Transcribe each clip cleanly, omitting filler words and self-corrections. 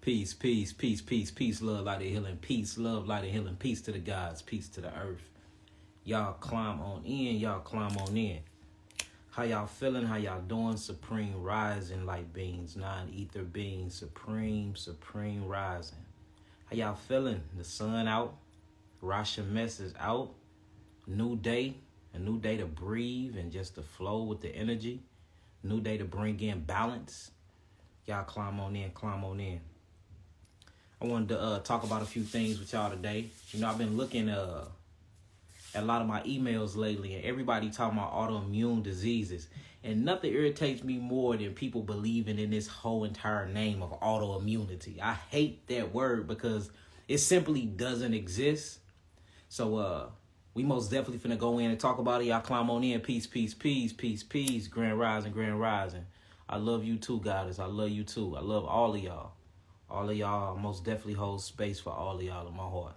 Peace, peace, peace, peace, peace, love, light, and healing. Peace, love, light, and healing. Peace to the gods, peace to the earth. Y'all climb on in, y'all climb on in. How y'all feeling? How y'all doing? Supreme rising light beings, non-ether beings, supreme rising. How y'all feeling? The sun out, Rosh Hashanah is out. New day, a new day to breathe and just to flow with the energy. New day to bring in balance. Y'all climb on in, climb on in. I wanted to talk about a few things with y'all today. You know, I've been looking at a lot of my emails lately, and everybody talking about autoimmune diseases. And nothing irritates me more than people believing in this whole entire name of autoimmunity. I hate that word because it simply doesn't exist. So we most definitely finna go in and talk about it. Y'all climb on in. Peace, peace, peace, peace, peace. Grand rising, grand rising. I love you too, goddess. I love you too. I love all of y'all. All of y'all most definitely hold space for all of y'all in my heart.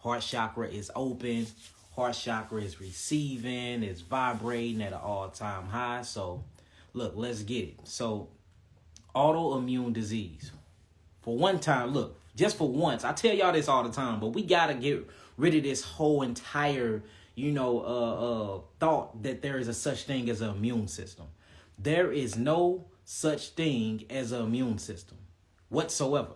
Heart chakra is open. Heart chakra is receiving. It's vibrating at an all-time high. So, look, let's get it. So, autoimmune disease. For one time, look, just for once, I tell y'all this all the time, but we got to get rid of this whole entire, thought that there is a such thing as an immune system. There is no such thing as an immune system whatsoever.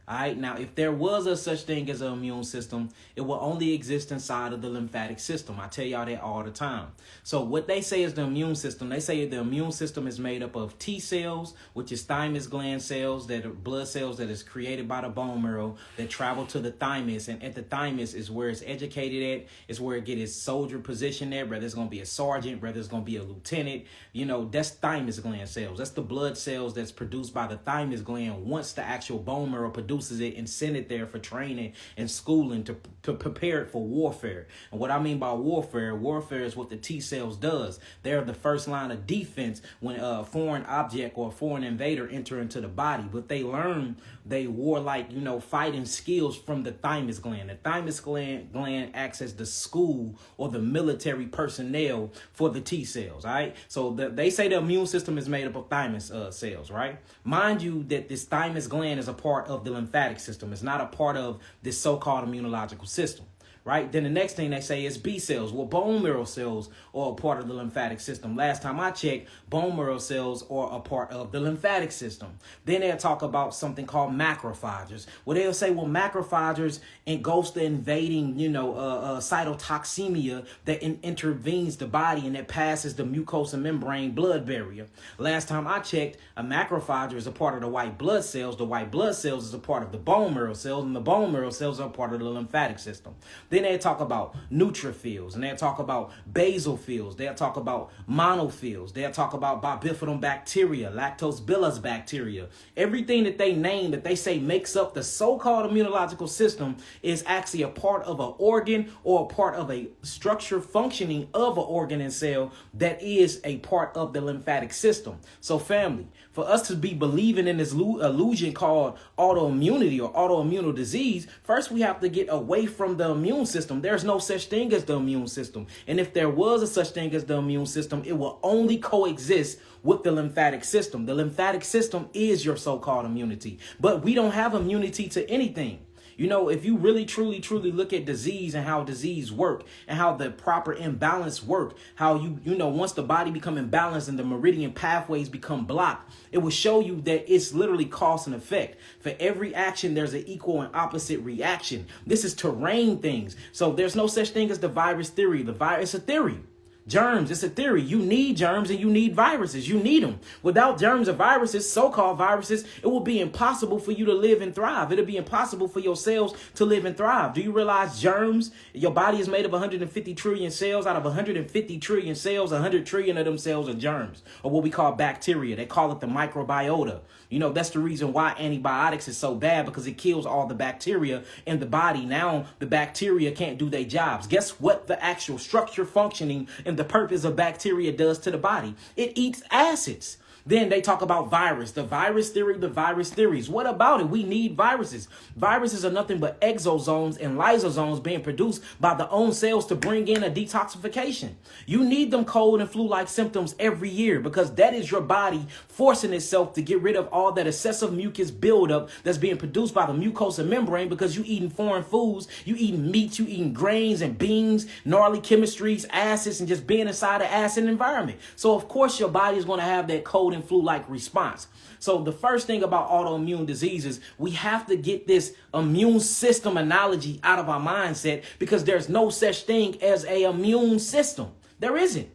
All right. Now, if there was a such thing as an immune system, it will only exist inside of the lymphatic system. I tell y'all that all the time. So what they say is the immune system. They say the immune system is made up of T cells, which is thymus gland cells, that are blood cells that is created by the bone marrow that travel to the thymus. And at the thymus is where it's educated at. It's where it gets its soldier position at, whether it's going to be a sergeant, whether it's going to be a lieutenant. You know, that's thymus gland cells. That's the blood cells that's produced by the thymus gland once the actual bone marrow produces it and send it there for training and schooling to prepare it for warfare. And what I mean by warfare is what the T cells does. They're the first line of defense when a foreign object or a foreign invader enter into the body. But they learn they warlike, fighting skills from the thymus gland. The thymus gland acts as the school or the military personnel for the T cells. All right. So they say the immune system is made up of thymus cells. Right. Mind you that this thymus gland is a part of the lymphatic system. It's not a part of this so-called immunological system. Right. Then the next thing they say is B cells. Well, bone marrow cells are a part of the lymphatic system. Last time I checked, bone marrow cells are a part of the lymphatic system. Then they'll talk about something called macrophages. Well, they'll say, well, macrophages engulfs the invading, cytotoxemia that intervenes the body and that passes the mucosa membrane blood barrier. Last time I checked, a macrophage is a part of the white blood cells. The white blood cells is a part of the bone marrow cells, and the bone marrow cells are a part of the lymphatic system. Then they talk about neutrophils, and they'll talk about basophils. They'll talk about monophils. They'll talk about bifidum bacteria, lactobacillus bacteria. Everything that they name that they say makes up the so-called immunological system is actually a part of an organ or a part of a structure functioning of an organ and cell that is a part of the lymphatic system. So family, for us to be believing in this illusion called autoimmunity or autoimmune disease, first we have to get away from the immune system. There's no such thing as the immune system. And if there was a such thing as the immune system, it will only coexist with the lymphatic system. The lymphatic system is your so-called immunity. But we don't have immunity to anything. If you really, truly look at disease and how disease work and how the proper imbalance work, how once the body become imbalanced and the meridian pathways become blocked, it will show you that it's literally cause and effect. For every action, there's an equal and opposite reaction. This is terrain things. So there's no such thing as the virus theory. The virus is a theory. Germs, it's a theory. You need germs and you need viruses. You need them. Without germs or viruses, so-called viruses, it will be impossible for you to live and thrive. It'll be impossible for your cells to live and thrive. Do you realize germs? Your body is made of 150 trillion cells. Out of 150 trillion cells, 100 trillion of them cells are germs, or what we call bacteria. They call it the microbiota. That's the reason why antibiotics is so bad, because it kills all the bacteria in the body. Now the bacteria can't do their jobs. Guess what the actual structure, functioning, and the purpose of bacteria does to the body? It eats acids. Then they talk about virus, the virus theory, the virus theories. What about it? We need viruses. Viruses are nothing but exosomes and lysosomes being produced by the own cells to bring in a detoxification. You need them cold and flu-like symptoms every year because that is your body forcing itself to get rid of all that excessive mucus buildup that's being produced by the mucosa membrane because you eating foreign foods, you eating meat, you eating grains and beans, gnarly chemistries, acids, and just being inside an acid environment. So of course your body is going to have that cold and flu-like response. So the first thing about autoimmune diseases, we have to get this immune system analogy out of our mindset because there's no such thing as a immune system. There isn't.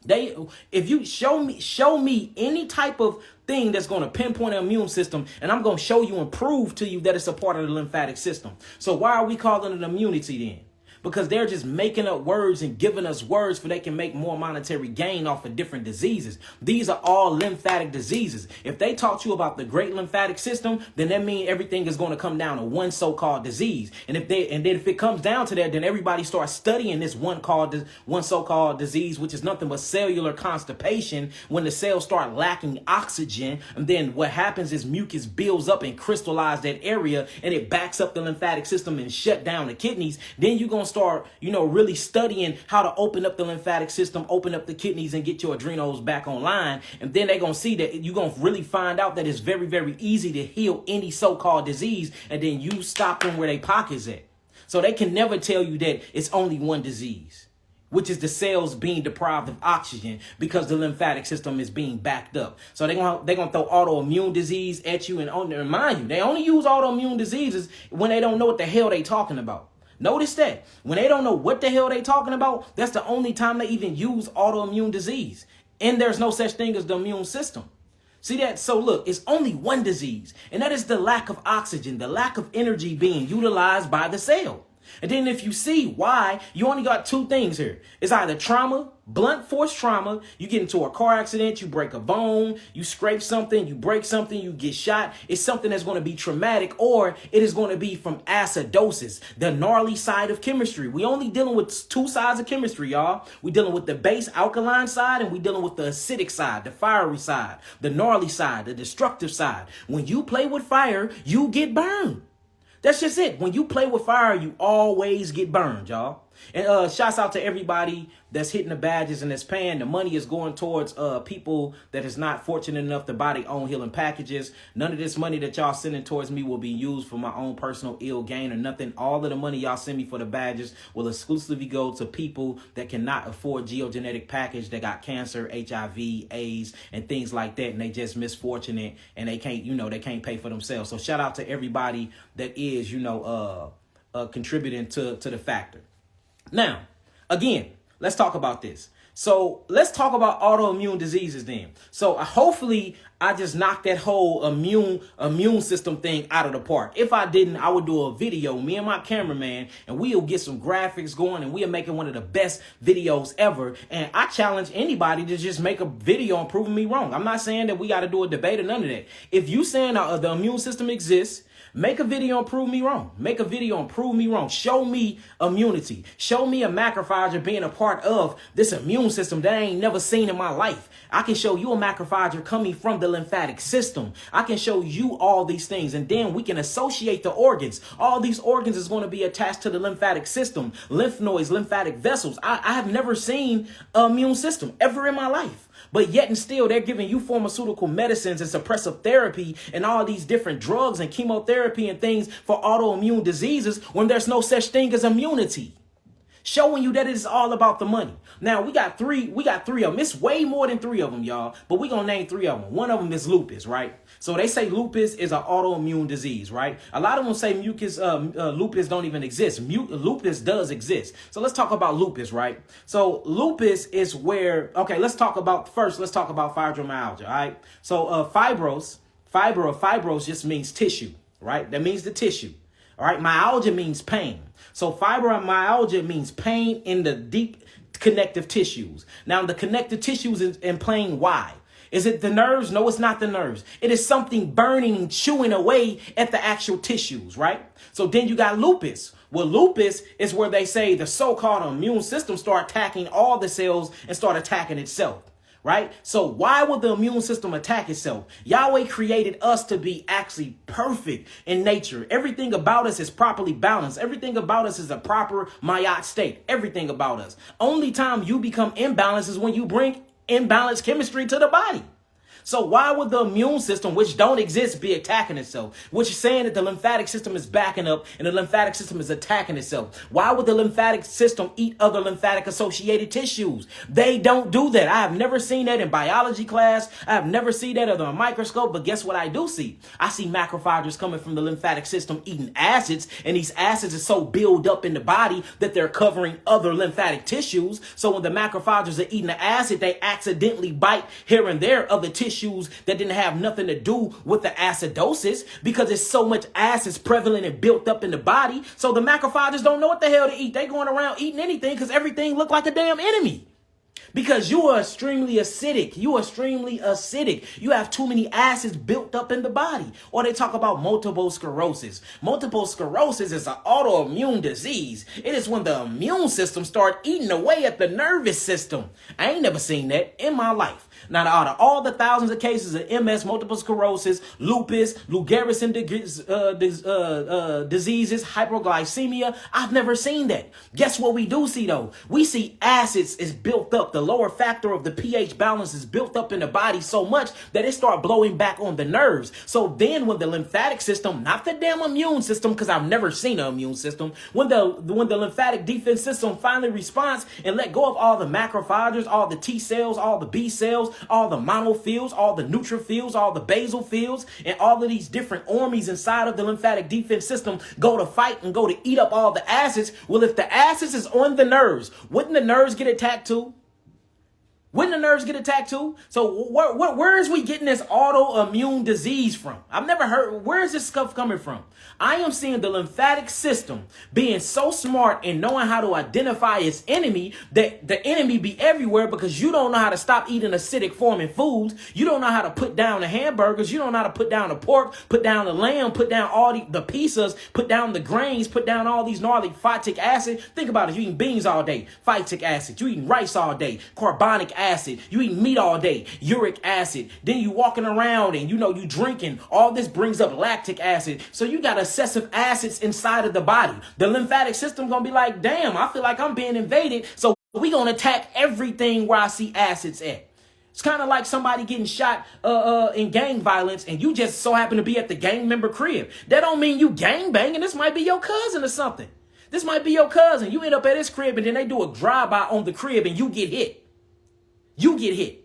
If you show me any type of thing that's going to pinpoint an immune system, and I'm going to show you and prove to you that it's a part of the lymphatic system. So why are we calling it immunity then? Because they're just making up words and giving us words for they can make more monetary gain off of different diseases. These are all lymphatic diseases. If they taught you about the great lymphatic system, then that means everything is going to come down to one so-called disease. And if it comes down to that, then everybody starts studying this one so-called disease, which is nothing but cellular constipation when the cells start lacking oxygen. And then what happens is mucus builds up and crystallizes that area, and it backs up the lymphatic system and shut down the kidneys. Then you're going to start, really studying how to open up the lymphatic system, open up the kidneys, and get your adrenals back online. And then they're going to see that you're going to really find out that it's very, very easy to heal any so-called disease. And then you stop them where they pockets at. So they can never tell you that it's only one disease, which is the cells being deprived of oxygen because the lymphatic system is being backed up. So they're gonna throw autoimmune disease at you, and remind you, they only use autoimmune diseases when they don't know what the hell they talking about. Notice that when they don't know what the hell they talking about, that's the only time they even use autoimmune disease. And there's no such thing as the immune system. See that? So look, it's only one disease, and that is the lack of oxygen, the lack of energy being utilized by the cell. And then if you see why, you only got two things here. It's either trauma, blunt force trauma. You get into a car accident, you break a bone, you scrape something, you break something, you get shot. It's something that's going to be traumatic, or it is going to be from acidosis, the gnarly side of chemistry. We only dealing with two sides of chemistry, y'all. We dealing with the base alkaline side, and we dealing with the acidic side, the fiery side, the gnarly side, the destructive side. When you play with fire, you get burned. That's just it. When you play with fire, you always get burned, y'all. And shouts out to everybody that's hitting the badges and that's paying. The money is going towards people that is not fortunate enough to buy their own healing packages. None of this money that y'all sending towards me will be used for my own personal ill gain or nothing. All of the money y'all send me for the badges will exclusively go to people that cannot afford geogenetic package, that got cancer, HIV, AIDS, and things like that, and they just misfortunate and they can't, they can't pay for themselves. So shout out to everybody that is, contributing to the factor. Now, again, let's talk about this. So let's talk about autoimmune diseases then. So hopefully I just knocked that whole immune system thing out of the park. If I didn't, I would do a video, me and my cameraman, and we'll get some graphics going, and we'll make it one of the best videos ever. And I challenge anybody to just make a video and proving me wrong. I'm not saying that we got to do a debate or none of that. If you saying the immune system exists, make a video and prove me wrong. Make a video and prove me wrong. Show me immunity. Show me a macrophager being a part of this immune system that I ain't never seen in my life. I can show you a macrophager coming from the lymphatic system. I can show you all these things, and then we can associate the organs. All these organs is going to be attached to the lymphatic system, lymph nodes, lymphatic vessels. I have never seen an immune system ever in my life. But yet and still, they're giving you pharmaceutical medicines and suppressive therapy and all these different drugs and chemotherapy and things for autoimmune diseases when there's no such thing as immunity. Showing you that it is all about the money. Now, we got three of them. It's way more than three of them, y'all. But we're going to name three of them. One of them is lupus, right? So they say lupus is an autoimmune disease, right? A lot of them say lupus don't even exist. Lupus does exist. So let's talk about lupus, right? So lupus is where, let's talk about fibromyalgia, all right? So fibros just means tissue, right? That means the tissue, all right? Myalgia means pain. So fibromyalgia means pain in the deep connective tissues. Now, the connective tissues in plain why? Is it the nerves? No, it's not the nerves. It is something burning and chewing away at the actual tissues, right? So then you got lupus. Well, lupus is where they say the so-called immune system start attacking all the cells and start attacking itself, right? So why would the immune system attack itself? Yahweh created us to be actually perfect in nature. Everything about us is properly balanced. Everything about us is a proper Mayat state. Everything about us. Only time you become imbalanced is when you bring imbalanced chemistry to the body. So why would the immune system, which don't exist, be attacking itself? Which is saying that the lymphatic system is backing up and the lymphatic system is attacking itself. Why would the lymphatic system eat other lymphatic associated tissues? They don't do that. I have never seen that in biology class. I have never seen that under a microscope. But guess what I do see? I see macrophages coming from the lymphatic system eating acids. And these acids are so built up in the body that they're covering other lymphatic tissues. So when the macrophages are eating the acid, they accidentally bite here and there other tissues that didn't have nothing to do with the acidosis, because there's so much acids prevalent and built up in the body. So the macrophages don't know what the hell to eat. They going around eating anything because everything look like a damn enemy. Because you are extremely acidic. You are extremely acidic. You have too many acids built up in the body. Or they talk about multiple sclerosis. Multiple sclerosis is an autoimmune disease. It is when the immune system starts eating away at the nervous system. I ain't never seen that in my life. Now, out of all the thousands of cases of MS, multiple sclerosis, lupus, Lou Gehrig's diseases, hyperglycemia, I've never seen that. Guess what we do see, though? We see acids is built up. The lower factor of the pH balance is built up in the body so much that it start blowing back on the nerves. So then when the lymphatic system, not the damn immune system, because I've never seen an immune system, when the lymphatic defense system finally responds and let go of all the macrophages, all the T cells, all the B cells, all the monophils, all the neutrophils, all the basophils, and all of these different armies inside of the lymphatic defense system go to fight and go to eat up all the acids. Well, if the acids is on the nerves, wouldn't the nerves get attacked too? Wouldn't the nerves get attacked too? So where is we getting this autoimmune disease from? I've never heard. Where is this stuff coming from? I am seeing the lymphatic system being so smart and knowing how to identify its enemy, that the enemy be everywhere, because you don't know how to stop eating acidic forming foods. You don't know how to put down the hamburgers. You don't know how to put down the pork, put down the lamb, put down all the pizzas, put down the grains, put down all these gnarly phytic acid. Think about it. You eating beans all day, phytic acid. You eating rice all day, carbonic acid. You eating meat all day, uric acid. Then you walking around and you drinking. All this brings up lactic acid. So you got excessive acids inside of the body. The lymphatic system gonna be like, damn, I feel like I'm being invaded. So we gonna attack everything where I see acids at. It's kind of like somebody getting shot in gang violence, and you just so happen to be at the gang member crib. That don't mean you gang banging. This might be your cousin or something. This might be your cousin. You end up at his crib, and then they do a drive-by on the crib, and you get hit. You get hit.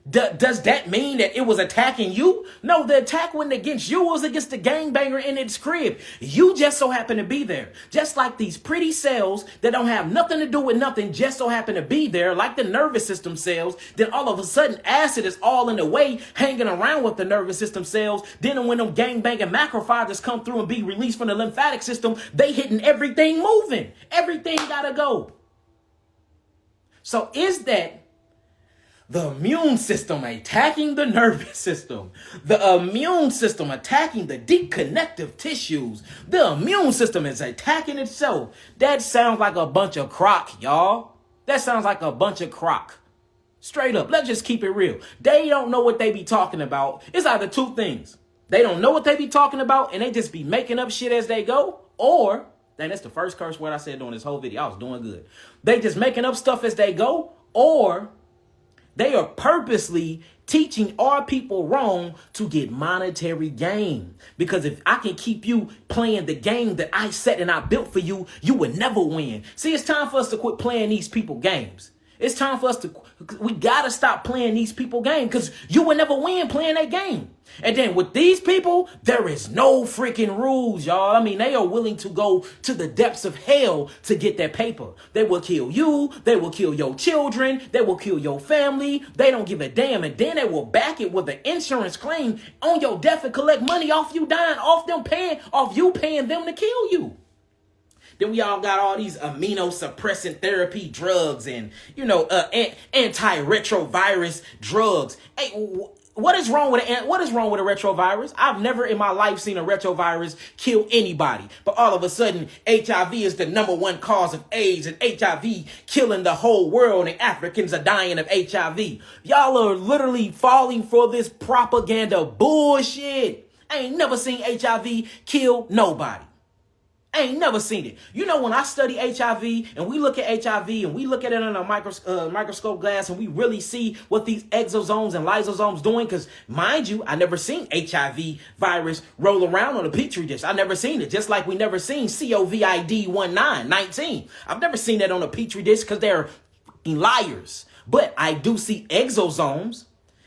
Does that mean that it was attacking you? No, the attack wasn't against you. It was against the gangbanger in its crib. You just so happen to be there. Just like these pretty cells that don't have nothing to do with nothing just so happen to be there, like the nervous system cells. Then all of a sudden, acid is all in the way, hanging around with the nervous system cells. Then when them gangbanging macrophages come through and be released from the lymphatic system, they hitting everything moving. Everything gotta go. So is that the immune system attacking the nervous system? The immune system attacking the deep connective tissues? The immune system is attacking itself. That sounds like a bunch of crock, y'all. That sounds like a bunch of crock. Straight up, let's just keep it real. They don't know what they be talking about. It's either two things. They don't know what they be talking about, and they just be making up shit as they go, or, and that's the first curse word I said during this whole video. I was doing good. They just making up stuff as they go, or they are purposely teaching our people wrong to get monetary gain. Because if I can keep you playing the game that I set and I built for you, you would never win. See, it's time for us to quit playing these people games. It's time for us we got to stop playing these people game, because you will never win playing that game. And then with these people, there is no freaking rules, y'all. I mean, they are willing to go to the depths of hell to get that paper. They will kill you. They will kill your children. They will kill your family. They don't give a damn. And then they will back it with an insurance claim on your death and collect money off you dying, off you paying them to kill you. Then we all got all these immunosuppressant therapy drugs and, antiretrovirus drugs. Hey, What is wrong with a retrovirus? I've never in my life seen a retrovirus kill anybody. But all of a sudden, HIV is the #1 cause of AIDS, and HIV killing the whole world, and Africans are dying of HIV. Y'all are literally falling for this propaganda bullshit. I ain't never seen HIV kill nobody. I ain't never seen it. You know, when I study HIV and we look at HIV and we look at it in a microscope glass and we really see what these exosomes and lysosomes doing, because mind you, I never seen HIV virus roll around on a petri dish. I never seen it, just like we never seen COVID-19. I've never seen that on a petri dish because they're liars. But I do see exosomes,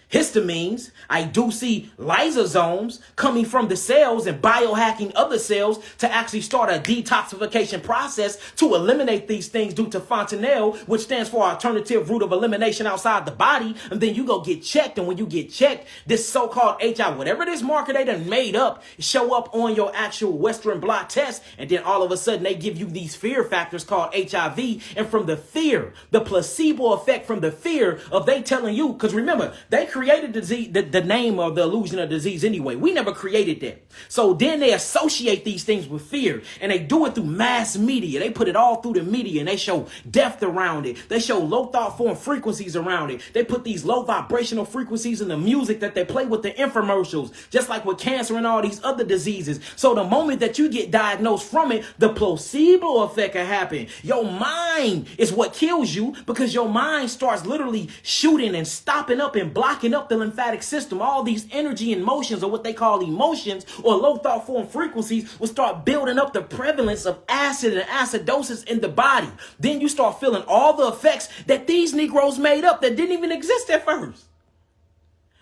histamines. I do see lysosomes coming from the cells and biohacking other cells to actually start a detoxification process to eliminate these things due to Fontenelle, which stands for alternative route of elimination outside the body. And then you go get checked. And when you get checked, this so-called HIV, whatever this marker they done made up, show up on your actual Western blot test. And then all of a sudden they give you these fear factors called HIV. And from the fear, the placebo effect from the fear of they telling you, because remember, they created the name of the illusion of disease anyway. We never created that. So then they associate these things with fear, and they do it through mass media. They put it all through the media, and they show depth around it. They show low thought form frequencies around it. They put these low vibrational frequencies in the music that they play with the infomercials, just like with cancer and all these other diseases. So the moment that you get diagnosed from it, the placebo effect can happen. Your mind is what kills you, because your mind starts literally shooting and stopping up and blocking up the lymphatic system. All these energy and motions, or what they call emotions or low thought form frequencies, will start building up the prevalence of acid and acidosis in the body. Then you start feeling all the effects that these Negroes made up that didn't even exist at first.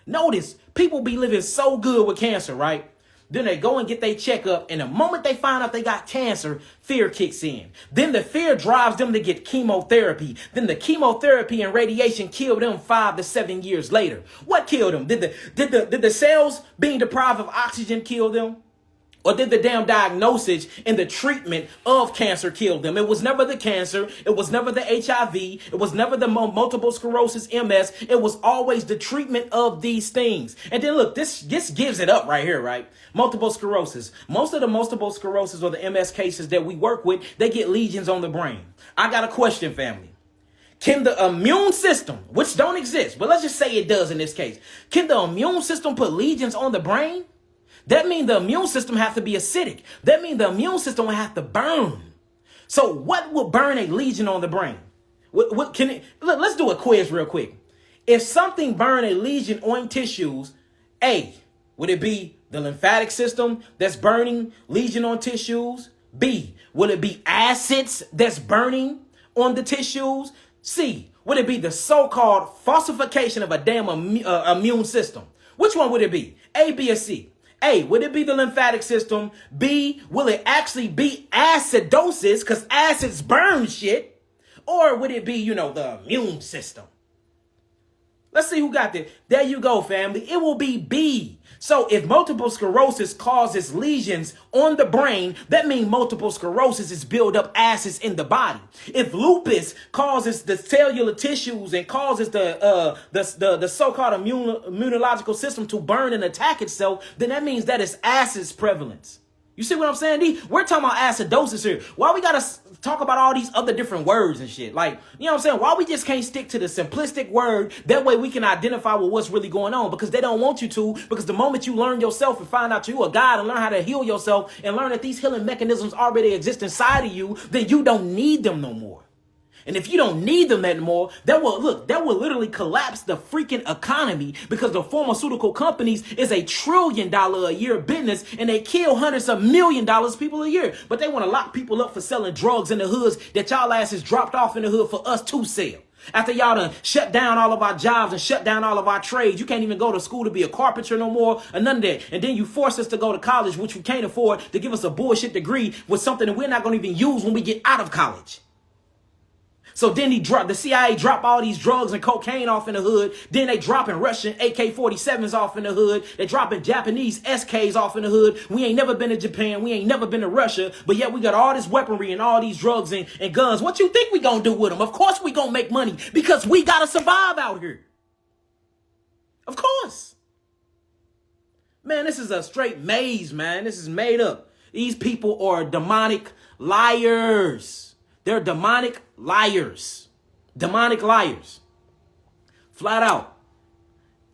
Notice, people be living so good with cancer, right? Then they go and get their checkup, and the moment they find out they got cancer, fear kicks in. Then the fear drives them to get chemotherapy. Then the chemotherapy and radiation kill them 5 to 7 years later. What killed them? Did the cells being deprived of oxygen kill them? Or did the damn diagnosis and the treatment of cancer kill them? It was never the cancer. It was never the HIV. It was never the multiple sclerosis, MS. It was always the treatment of these things. And then look, this gives it up right here, right? Multiple sclerosis. Most of the multiple sclerosis or the MS cases that we work with, they get lesions on the brain. I got a question, family. Can the immune system, which don't exist, but let's just say it does in this case, can the immune system put lesions on the brain? That means the immune system has to be acidic. That means the immune system will have to burn. So what will burn a lesion on the brain? Let's do a quiz real quick. If something burn a lesion on tissues, A, would it be the lymphatic system that's burning lesion on tissues? B, will it be acids that's burning on the tissues? C, would it be the so-called falsification of a damn immune system? Which one would it be? A, B, or C? A, would it be the lymphatic system? B, will it actually be acidosis because acids burn shit? Or would it be, the immune system? Let's see who got this. There you go, family. It will be B. So if multiple sclerosis causes lesions on the brain, that means multiple sclerosis is build up acids in the body. If lupus causes the cellular tissues and causes the so-called immunological system to burn and attack itself, then that means that it's acids prevalence. You see what I'm saying? We're talking about acidosis here. Why we got to talk about all these other different words and shit? Like, you know what I'm saying? Why we just can't stick to the simplistic word? That way we can identify with what's really going on, because they don't want you to. Because the moment you learn yourself and find out you a God and learn how to heal yourself and learn that these healing mechanisms already exist inside of you, then you don't need them no more. And if you don't need them anymore, that will literally collapse the freaking economy, because the pharmaceutical companies is $1 trillion a year business, and they kill hundreds of $1 million people a year. But they want to lock people up for selling drugs in the hoods that y'all asses dropped off in the hood for us to sell. After y'all done shut down all of our jobs and shut down all of our trades, you can't even go to school to be a carpenter no more, or none of that. And then you force us to go to college, which we can't afford, to give us a bullshit degree with something that we're not going to even use when we get out of college. So then the CIA drop all these drugs and cocaine off in the hood. Then they dropping Russian AK-47s off in the hood. They dropping Japanese SKs off in the hood. We ain't never been to Japan. We ain't never been to Russia. But yet we got all this weaponry and all these drugs and guns. What you think we gonna do with them? Of course we gonna make money, because we gotta survive out here. Of course. Man, this is a straight maze, man. This is made up. These people are demonic liars. They're demonic liars. Demonic liars. Flat out.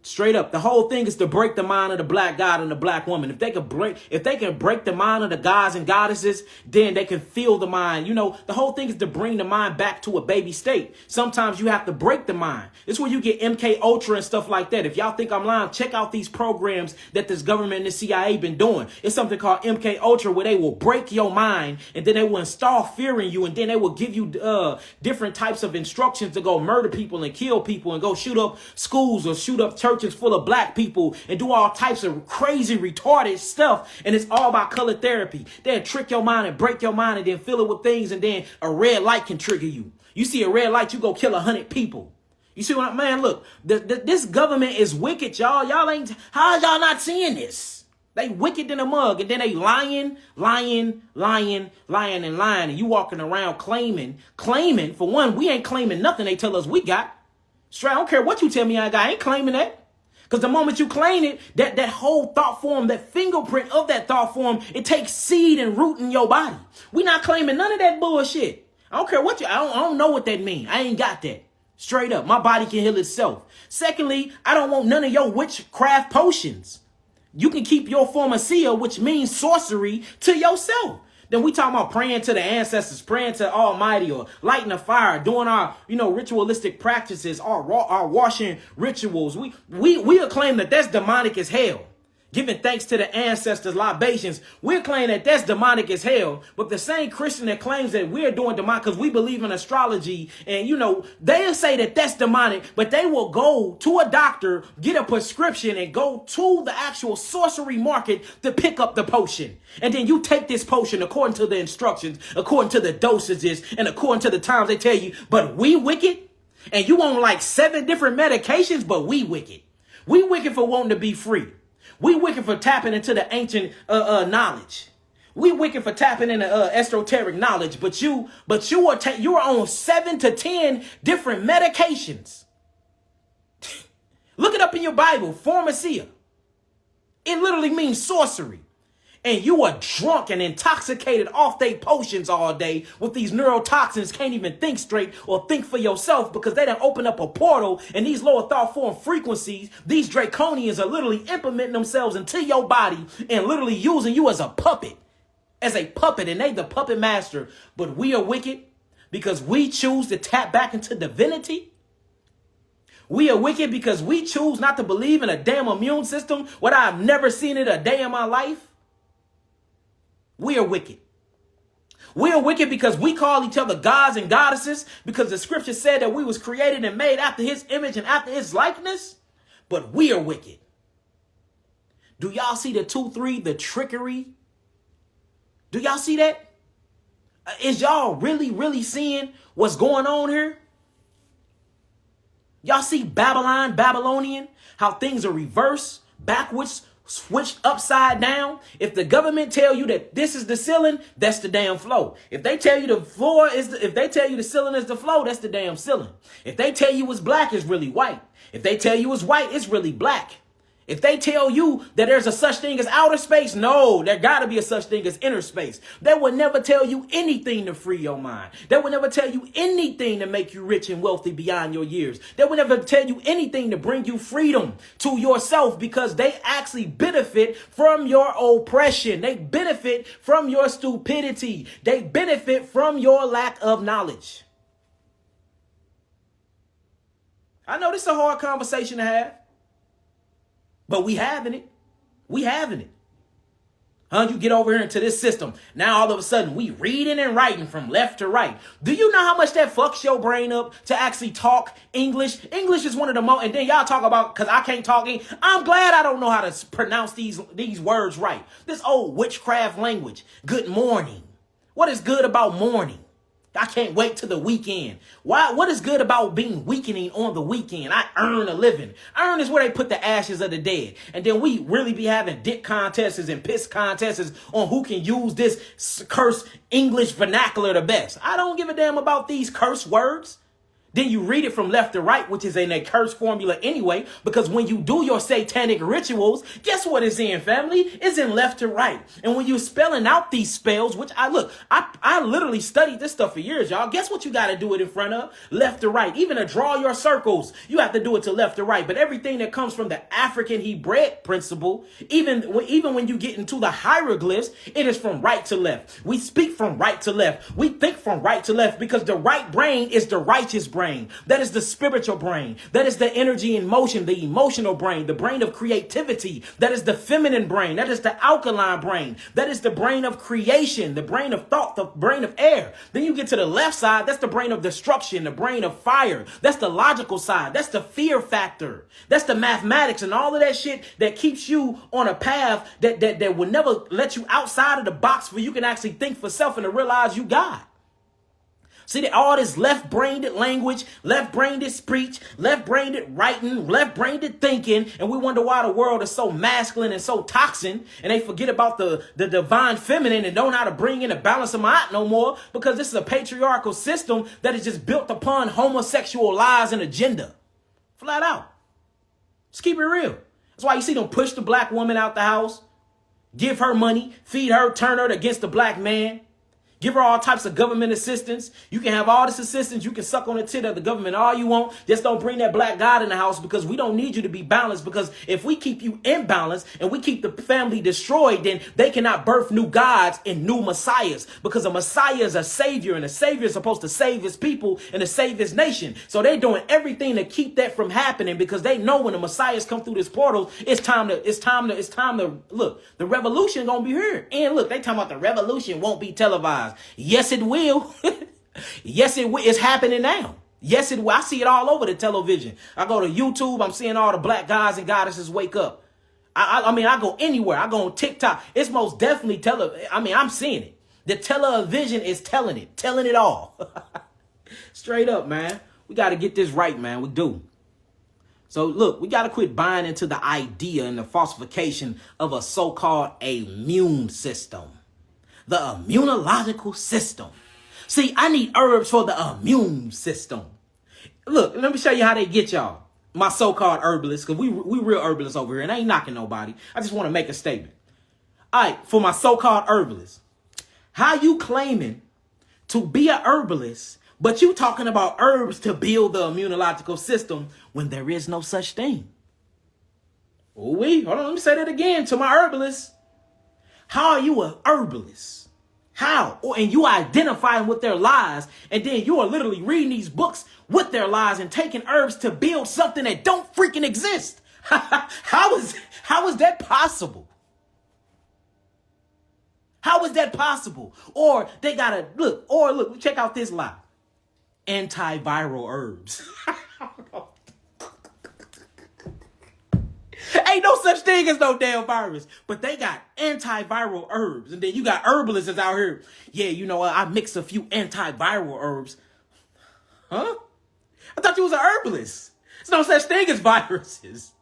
Straight up. The whole thing is to break the mind of the black god and the black woman. If they can break the mind of the gods and goddesses, then they can feel the mind. You know, the whole thing is to bring the mind back to a baby state. Sometimes you have to break the mind. It's where you get MK Ultra and stuff like that. If y'all think I'm lying, check out these programs that this government and the CIA been doing. It's something called MK Ultra where they will break your mind and then they will install fear in you and then they will give you different types of instructions to go murder people and kill people and go shoot up schools or shoot up churches full of black people and do all types of crazy retarded stuff, and it's all about color therapy. They'll trick your mind and break your mind and then fill it with things, and then a red light can trigger you. You see a red light, you go kill 100 people. You see what man, look, this government is wicked, y'all. How are y'all not seeing this? They wicked in a mug, and then they lying, and you walking around claiming. For one, we ain't claiming nothing they tell us we got. Straight, I don't care what you tell me I got, I ain't claiming that. Because the moment you claim it, that whole thought form, that fingerprint of that thought form, it takes seed and root in your body. We not claiming none of that bullshit. I don't care what I don't know what that means. I ain't got that. Straight up. My body can heal itself. Secondly, I don't want none of your witchcraft potions. You can keep your pharmacia, which means sorcery, to yourself. Then we talking about praying to the ancestors, praying to Almighty, or lighting a fire, doing our, ritualistic practices, our washing rituals. We acclaim that that's demonic as hell. Giving thanks to the ancestors, libations. We're claiming that that's demonic as hell. But the same Christian that claims that we're doing demonic because we believe in astrology and, they'll say that that's demonic, but they will go to a doctor, get a prescription, and go to the actual sorcery market to pick up the potion. And then you take this potion according to the instructions, according to the dosages, and according to the times they tell you, but we wicked? And you on like 7 different medications, but we wicked. We wicked for wanting to be free. We wicked for tapping into the ancient knowledge. We wicked for tapping into esoteric knowledge. But you are on 7 to 10 different medications. Look it up in your Bible, pharmacia. It literally means sorcery. And you are drunk and intoxicated off they potions all day with these neurotoxins, can't even think straight or think for yourself because they done open up a portal, and these lower thought form frequencies, these draconians are literally implementing themselves into your body and literally using you as a puppet, and they the puppet master. But we are wicked because we choose to tap back into divinity. We are wicked because we choose not to believe in a damn immune system when I've never seen it a day in my life. We are wicked. We are wicked because we call each other gods and goddesses because the scripture said that we was created and made after his image and after his likeness. But we are wicked. Do y'all see the 2-3, the trickery? Do y'all see that? Is y'all really seeing what's going on here? Y'all see Babylonian, how things are reversed, backwards, switched upside down. If the government tell you that this is the ceiling, that's the damn floor. If they tell you if they tell you the ceiling is the floor, that's the damn ceiling. If they tell you it's black, it's really white. If they tell you it's white, it's really black. If they tell you that there's a such thing as outer space, no, there gotta be a such thing as inner space. They will never tell you anything to free your mind. They will never tell you anything to make you rich and wealthy beyond your years. They will never tell you anything to bring you freedom to yourself because they actually benefit from your oppression. They benefit from your stupidity. They benefit from your lack of knowledge. I know this is a hard conversation to have. But we having it. We having it. You get over here into this system. Now all of a sudden we reading and writing from left to right. Do you know how much that fucks your brain up to actually talk English? English is one of the most, and then y'all talk about, because I can't talk English. I'm glad I don't know how to pronounce these words right. This old witchcraft language. Good morning. What is good about morning? I can't wait till the weekend. What is good about being weakening on the weekend? I earn a living. Earn is where they put the ashes of the dead. And then we really be having dick contests and piss contests on who can use this cursed English vernacular the best. I don't give a damn about these curse words. Then you read it from left to right, which is in a curse formula anyway, because when you do your satanic rituals, guess what it's in, family? It's in left to right. And when you're spelling out these spells, which I literally studied this stuff for years, y'all. Guess what you got to do it in front of? Left to right. Even to draw your circles, you have to do it to left to right. But everything that comes from the African Hebraic principle, even when you get into the hieroglyphs, it is from right to left. We speak from right to left. We think from right to left because the right brain is the righteous brain. That is the spiritual brain. That is the energy in motion, the emotional brain, the brain of creativity. That is the feminine brain. That is the alkaline brain. That is the brain of creation, the brain of thought, the brain of air. Then you get to the left side. That's the brain of destruction, the brain of fire. That's the logical side. That's the fear factor. That's the mathematics and all of that shit that keeps you on a path that will never let you outside of the box where you can actually think for self and to realize you God. See, all this left-brained language, left-brained speech, left-brained writing, left-brained thinking, and we wonder why the world is so masculine and so toxic, and they forget about the divine feminine and don't know how to bring in a balance of my no more, because this is a patriarchal system that is just built upon homosexual lies and agenda. Flat out. Let's keep it real. That's why you see them push the black woman out the house, give her money, feed her, turn her against the black man. Give her all types of government assistance. You can have all this assistance. You can suck on the tit of the government all you want. Just don't bring that black God in the house because we don't need you to be balanced. Because if we keep you imbalanced and we keep the family destroyed, then they cannot birth new gods and new messiahs. Because a messiah is a savior, and a savior is supposed to save his people and to save his nation. So they're doing everything to keep that from happening because they know when the messiahs come through this portal, it's time to look. The revolution gonna be here. And look, they talking about the revolution won't be televised. Yes, it will. Yes, it will. It's happening now. Yes, it will. I see it all over the television. I go to YouTube. I'm seeing all the black guys and goddesses wake up. I mean, I go anywhere. I go on TikTok. It's most definitely I'm seeing it. The television is telling it all. Straight up, man. We got to get this right, man. We do. So look, we got to quit buying into the idea and the falsification of a so-called immune system. The immunological system. See, I need herbs for the immune system. Look, let me show you how they get y'all. My so-called herbalists, because we real herbalists over here, and I ain't knocking nobody. I just want to make a statement. All right, for my so-called herbalists, how you claiming to be a herbalist, but you talking about herbs to build the immunological system when there is no such thing? Hold on, let me say that again to my herbalists. How are you a herbalist? How? And you identifying with their lies, and then you are literally reading these books with their lies and taking herbs to build something that don't freaking exist. How is that possible? How is that possible? Or they gotta look, check out this lie. Antiviral herbs. Ain't no such thing as no damn virus. But they got antiviral herbs. And then you got herbalists that's out here. Yeah, you know what? I mix a few antiviral herbs. Huh? I thought you was a herbalist. There's no such thing as viruses.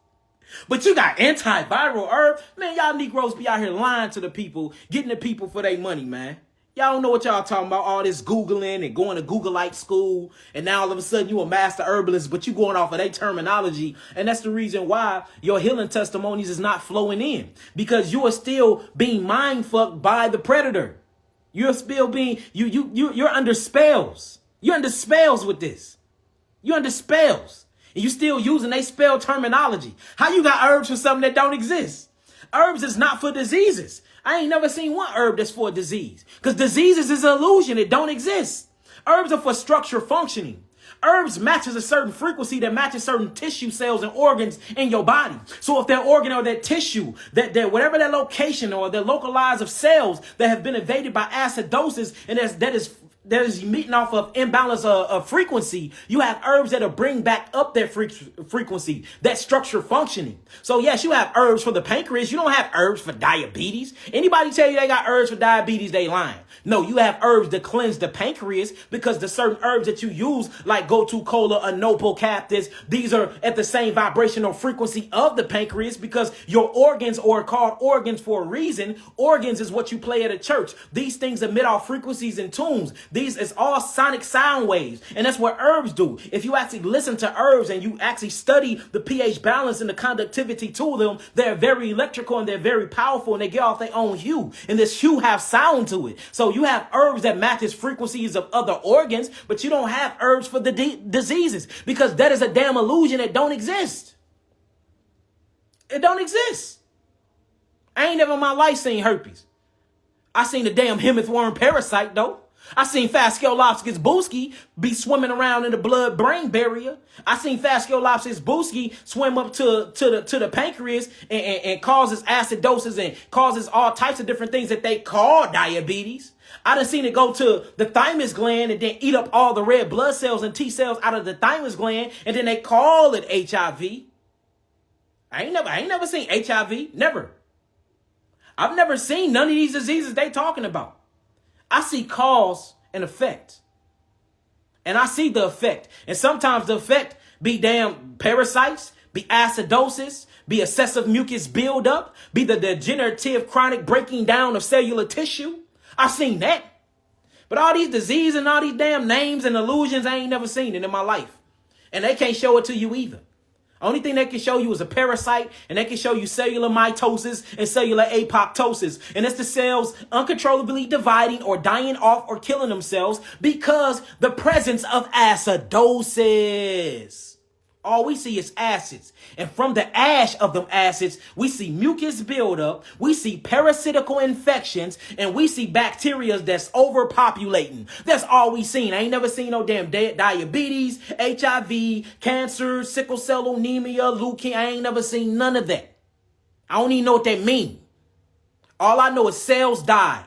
But you got antiviral herbs. Man, y'all Negroes be out here lying to the people, getting the people for their money, man. Y'all don't know what y'all talking about, all this Googling and going to Googleite school. And now all of a sudden you a master herbalist, but you going off of their terminology. And that's the reason why your healing testimonies is not flowing in. Because you are still being mind fucked by the predator. You're still being, you're under spells. You're under spells with this. You're under spells. And you still using they spell terminology. How you got herbs for something that don't exist? Herbs is not for diseases. I ain't never seen one herb that's for a disease. Because diseases is an illusion. It don't exist. Herbs are for structure functioning. Herbs matches a certain frequency that matches certain tissue cells and organs in your body. So if that organ or that tissue, that whatever that location or the localized of cells that have been invaded by acidosis and that is emitting off of imbalance of frequency, you have herbs that'll bring back up that frequency, that structure functioning. So yes, you have herbs for the pancreas. You don't have herbs for diabetes. Anybody tell you they got herbs for diabetes, they lying. No, you have herbs to cleanse the pancreas because the certain herbs that you use, like gotu kola, anopo cactus, these are at the same vibrational frequency of the pancreas because your organs are called organs for a reason. Organs is what you play at a church. These things emit off frequencies and tunes. These is all sonic sound waves. And that's what herbs do. If you actually listen to herbs and you actually study the pH balance and the conductivity to them, they're very electrical and they're very powerful and they get off their own hue. And this hue have sound to it. So you have herbs that matches frequencies of other organs, but you don't have herbs for the diseases because that is a damn illusion that don't exist. It don't exist. I ain't never in my life seen herpes. I seen the damn hemith worm parasite though. I seen Fasciolopsis booski be swimming around in the blood-brain barrier. I seen Fasciolopsis booski swim up to the pancreas and causes acidosis and causes all types of different things that they call diabetes. I done seen it go to the thymus gland and then eat up all the red blood cells and T cells out of the thymus gland, and then they call it HIV. I ain't never seen HIV. Never. I've never seen none of these diseases they talking about. I see cause and effect. And I see the effect. And sometimes the effect be damn parasites, be acidosis, be excessive mucus buildup, be the degenerative chronic breaking down of cellular tissue. I've seen that. But all these diseases and all these damn names and illusions, I ain't never seen it in my life. And they can't show it to you either. Only thing they can show you is a parasite, and they can show you cellular mitosis and cellular apoptosis. And it's the cells uncontrollably dividing or dying off or killing themselves because the presence of acidosis. All we see is acids. And from the ash of them acids, we see mucus buildup, we see parasitical infections, and we see bacteria that's overpopulating. That's all we seen. I ain't never seen no damn diabetes, HIV, cancer, sickle cell anemia, leukemia. I ain't never seen none of that. I don't even know what that mean. All I know is cells die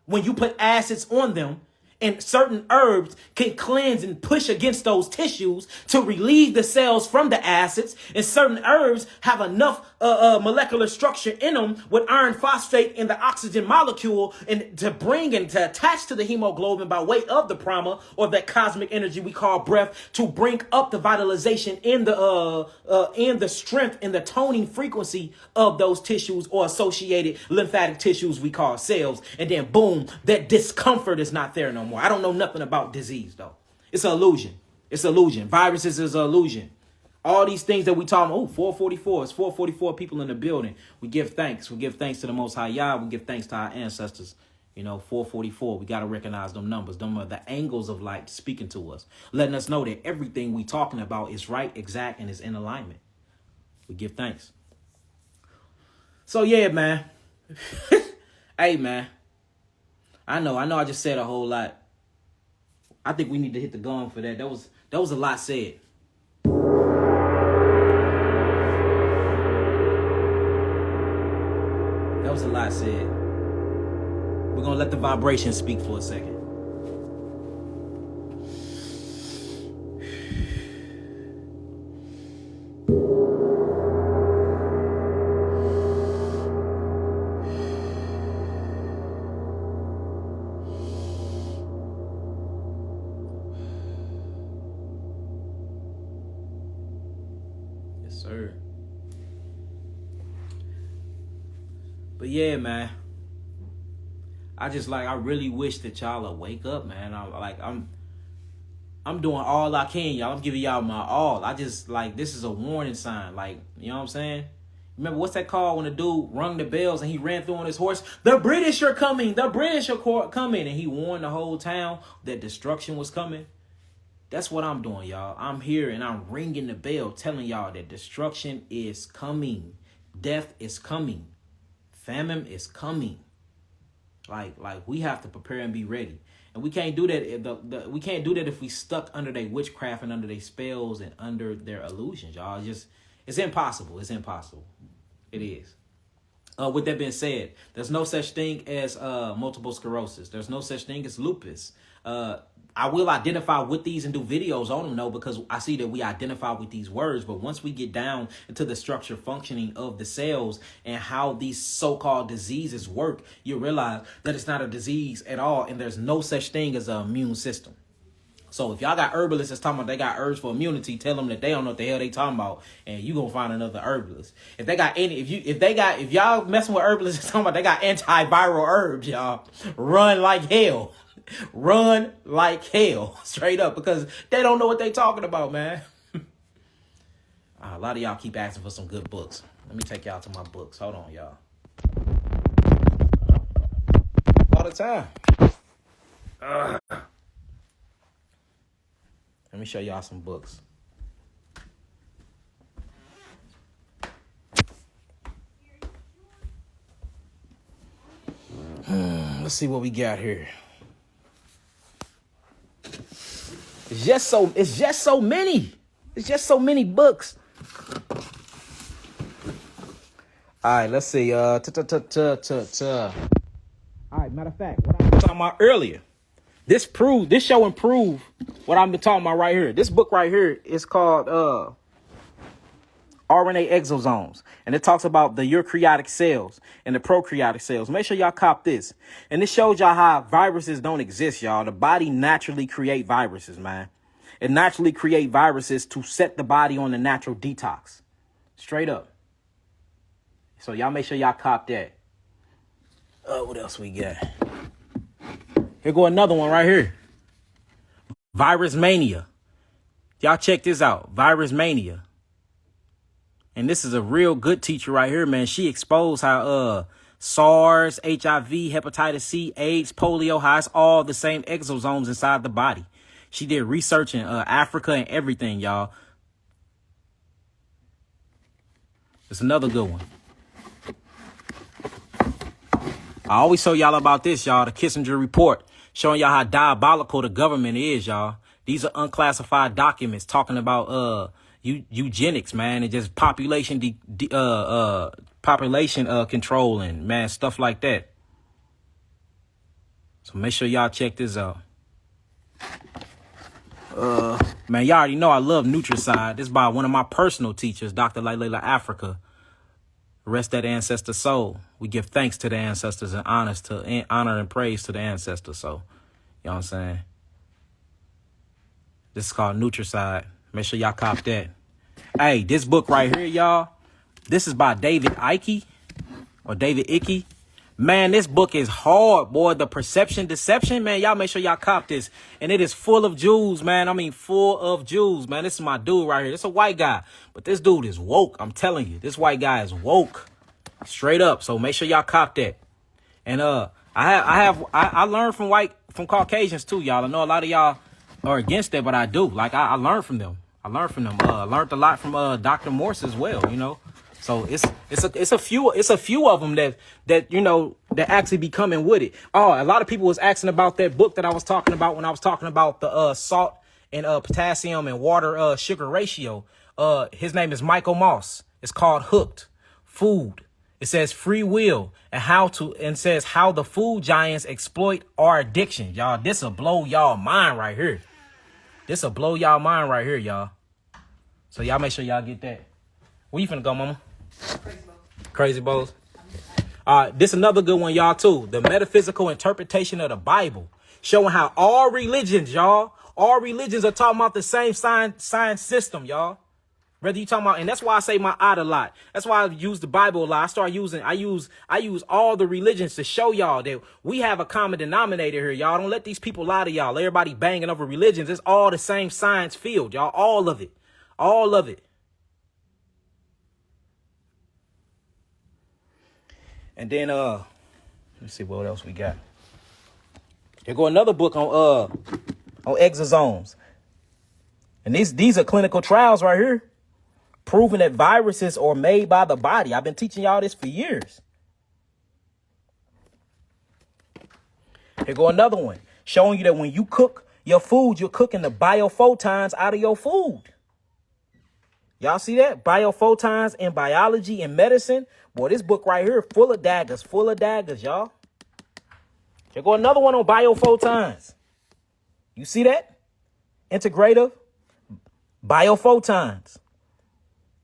when you put acids on them. And certain herbs can cleanse and push against those tissues to relieve the cells from the acids. And certain herbs have enough molecular structure in them with iron phosphate in the oxygen molecule and to bring and to attach to the hemoglobin by way of the prana or that cosmic energy we call breath to bring up the vitalization in the strength and the toning frequency of those tissues or associated lymphatic tissues we call cells. And then boom, that discomfort is not there no more. I don't know nothing about disease though. It's an illusion. It's illusion. Viruses is an illusion. All these things that we talk about, 444. It's 444 people in the building. We give thanks. We give thanks to the Most High Yah. We give thanks to our ancestors. 444. We got to recognize them numbers. Them are the angles of light speaking to us, letting us know that everything we talking about is right, exact, and is in alignment. We give thanks. So yeah, man. Hey, man. I know I just said a whole lot. I think we need to hit the gong for that. That was a lot said. That was a lot said. We're going to let the vibration speak for a second. Sir. But yeah, man, I really wish that y'all would wake up, man. I'm doing all I can, y'all. I'm giving y'all my all. I just this is a warning sign, you know what I'm saying? Remember what's that called when the dude rung the bells and he ran through on his horse? The British are coming. The British are coming, and he warned the whole town that destruction was coming. That's what I'm doing, y'all. I'm here and I'm ringing the bell telling y'all that destruction is coming. Death is coming. Famine is coming. We have to prepare and be ready. And we can't do that. We can't do that if we stuck under their witchcraft and under their spells and under their illusions, y'all. It's impossible. It's impossible. It is. With that being said, there's no such thing as multiple sclerosis. There's no such thing as lupus. I will identify with these and do videos on them, though, because I see that we identify with these words. But once we get down into the structure functioning of the cells and how these so-called diseases work, you realize that it's not a disease at all. And there's no such thing as an immune system. So if y'all got herbalists that's talking about they got herbs for immunity, tell them that they don't know what the hell they talking about, and you gonna find another herbalist. If y'all messing with herbalists that's talking about they got antiviral herbs, y'all run like hell. Run like hell, straight up, because they don't know what they talking about, man. A lot of y'all keep asking for some good books. Let me take y'all to my books. Hold on, y'all. All the time. Let me show y'all some books. Let's see what we got here. It's just so many. It's just so many books. All right, let's see. All right, matter of fact, what I was talking about earlier. This show and prove what I've been talking about right here. This book right here is called RNA exosomes, and it talks about the eukaryotic cells and the prokaryotic cells. Make sure y'all cop this. And this shows y'all how viruses don't exist, y'all. The body naturally create viruses, man. It naturally create viruses to set the body on the natural detox. Straight up. So y'all make sure y'all cop that. What else we got? Here go another one right here. Virus Mania. Y'all check this out. Virus Mania. And this is a real good teacher right here, man. She exposed how SARS, HIV, hepatitis C, AIDS, polio, how it's all the same exosomes inside the body. She did research in Africa and everything, y'all. It's another good one. I always tell y'all about this, y'all. The Kissinger report showing y'all how diabolical the government is, y'all. These are unclassified documents talking about eugenics, man, and just population controlling, man, stuff like that. So make sure y'all check this out. Man, y'all already know I love Nutricide. This is by one of my personal teachers, Dr. Layla Africa. Rest that ancestor soul. We give thanks to the ancestors and honor and praise to the ancestors. So, you know what I'm saying? This is called Nutricide. Make sure y'all cop that. Hey, this book right here, y'all. This is by David Icke or David Icke. Man, this book is hard, boy. The Perception Deception, man. Y'all make sure y'all cop this. And it is full of Jews, man. I mean, full of Jews, man. This is my dude right here. This is a white guy. But this dude is woke. I'm telling you, this white guy is woke. Straight up. So make sure y'all cop that. And I learned from Caucasians too, y'all. I know a lot of y'all are against that, but I do. Like I learned from them. I learned a lot from Dr. Morse as well, you know. So it's a few of them that you know that actually be coming with it. Oh, a lot of people was asking about that book that I was talking about when I was talking about the salt and potassium and water sugar ratio. His name is Michael Moss. It's called Hooked Food. It says free will and says how the food giants exploit our addiction. Y'all, this'll blow y'all mind right here. This'll blow y'all mind right here, y'all. So y'all make sure y'all get that. Where you finna go, mama? Crazy Bowls. This another good one, y'all, too. The Metaphysical Interpretation of the Bible. Showing how all religions, y'all, all religions are talking about the same science system, y'all. Whether you talking about, and that's why I say my odd a lot. That's why I use the Bible a lot. I use all the religions to show y'all that we have a common denominator here, y'all. Don't let these people lie to y'all. Everybody banging over religions. It's all the same science field, y'all. All of it. All of it. And then let's see what else we got. Here go another book on exosomes. And these are clinical trials right here, proving that viruses are made by the body. I've been teaching y'all this for years. Here go another one, showing you that when you cook your food, you're cooking the biophotons out of your food. Y'all see that? Biophotons in biology and medicine. Boy, this book right here full of daggers, y'all. Here go another one on biophotons. You see that? Integrative biophotons.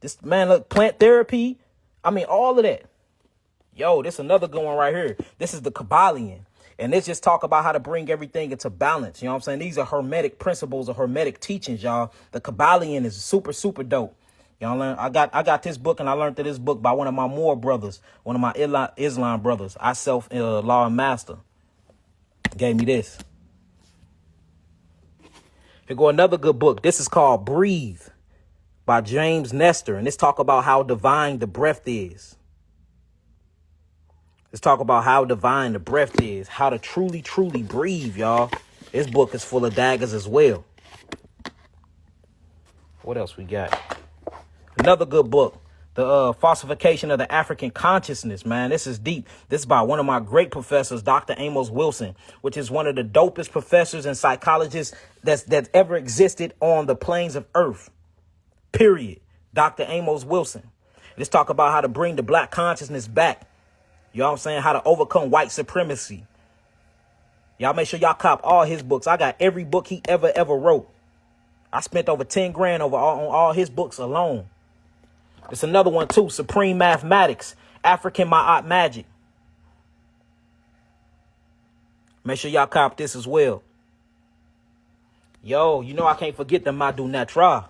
This, man, look, plant therapy. I mean, all of that. Yo, this another good one right here. This is the Kabbalion. And this just talk about how to bring everything into balance. You know what I'm saying? These are hermetic principles or hermetic teachings, y'all. The Kabbalion is super, super dope. Y'all learn. I got this book, and I learned this book by one of my Moor brothers, one of my Islam brothers. I self law and master gave me this. Here go another good book. This is called Breathe by James Nestor. And this talk about how divine the breath is. Let's talk about how divine the breath is. How to truly, truly breathe, y'all. This book is full of daggers as well. What else we got? Another good book. The Falsification of the African Consciousness, man. This is deep. This is by one of my great professors, Dr. Amos Wilson, which is one of the dopest professors and psychologists that's ever existed on the plains of Earth. Period. Dr. Amos Wilson. Let's talk about how to bring the black consciousness back. You know what I'm saying? How to overcome white supremacy. Y'all make sure y'all cop all his books. I got every book he ever wrote. I spent over 10 grand on all his books alone. It's another one, too. Supreme Mathematics, African Ma'at Magic. Make sure y'all cop this as well. Yo, you know I can't forget the Madu Netra.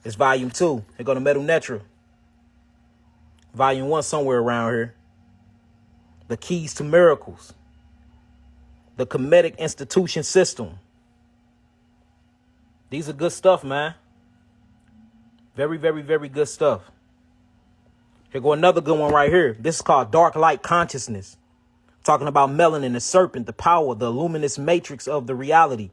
It's volume 2. Here go the Medu Netra. Volume 1 somewhere around here. The Keys to Miracles. The Kemetic Institution System. These are good stuff, man. Very, very, very good stuff. Here go another good one right here. This is called Dark Light Consciousness. Talking about melanin, the serpent, the power, the luminous matrix of the reality.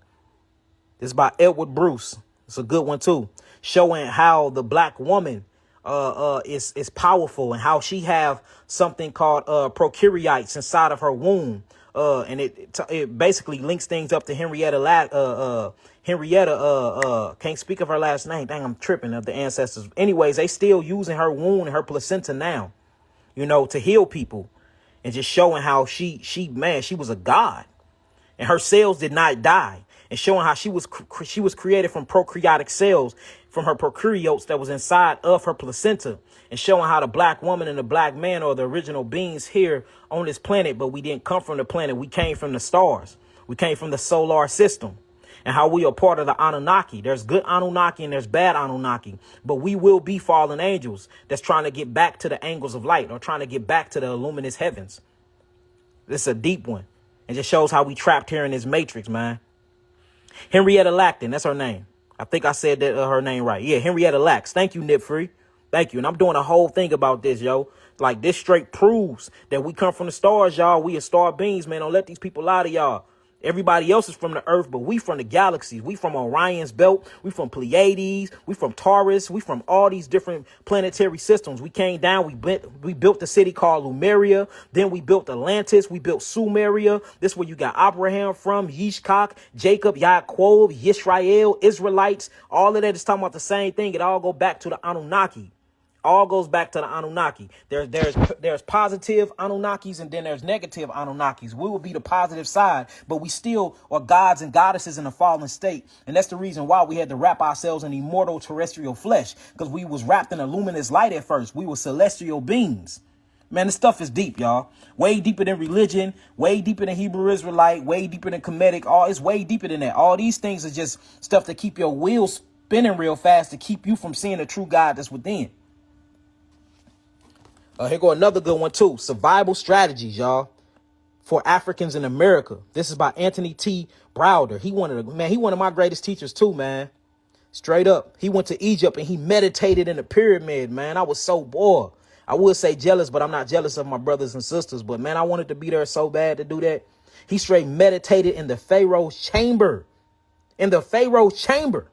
This is by Edward Bruce. It's a good one, too. Showing how the black woman is powerful and how she have something called procariates inside of her womb. And it basically links things up to Henrietta, can't speak of her last name. Dang, I'm tripping of the ancestors. Anyways, they still using her wound and her placenta now, you know, to heal people and just showing how she was a god and her cells did not die and showing how she was created from prokaryotic cells from her prokaryotes that was inside of her placenta and showing how the black woman and the black man are the original beings here on this planet. But we didn't come from the planet. We came from the stars. We came from the solar system. And how we are part of the Anunnaki. There's good Anunnaki and there's bad Anunnaki. But we will be fallen angels that's trying to get back to the angles of light or trying to get back to the luminous heavens. This is a deep one. It just shows how we trapped here in this matrix, man. Henrietta Lacton, that's her name. I think I said that her name right. Yeah, Henrietta Lacks. Thank you, Nip Free. Thank you. And I'm doing a whole thing about this, yo. Like, this straight proves that we come from the stars, y'all. We are star beings, man. Don't let these people lie to y'all. Everybody else is from the earth, but we from the galaxies. We from Orion's belt. We from Pleiades. We from Taurus. We from all these different planetary systems. We came down. We built the city called Lemuria. Then we built Atlantis. We built Sumeria. This is where you got Abraham from, Yishkak, Jacob, Yaakov, Yisrael, Israelites. All of that is talking about the same thing. It all go back to the Anunnaki. All goes back to the Anunnaki. There's positive Anunnakis and then there's negative Anunnakis. We will be the positive side, but we still are gods and goddesses in a fallen state. And that's the reason why we had to wrap ourselves in immortal terrestrial flesh, because we was wrapped in a luminous light at first. We were celestial beings. Man, this stuff is deep, y'all. Way deeper than religion, way deeper than Hebrew Israelite, way deeper than Kemetic. It's way deeper than that. All these things are just stuff to keep your wheels spinning real fast to keep you from seeing the true God that's within. Here go another good one, too. Survival Strategies, y'all, for Africans in America. This is by Anthony T. Browder. He one of my greatest teachers, too, man. Straight up. He went to Egypt and he meditated in the pyramid, man. I was so bored. I would say jealous, but I'm not jealous of my brothers and sisters. But, man, I wanted to be there so bad to do that. He straight meditated in the Pharaoh's chamber. In the Pharaoh's chamber.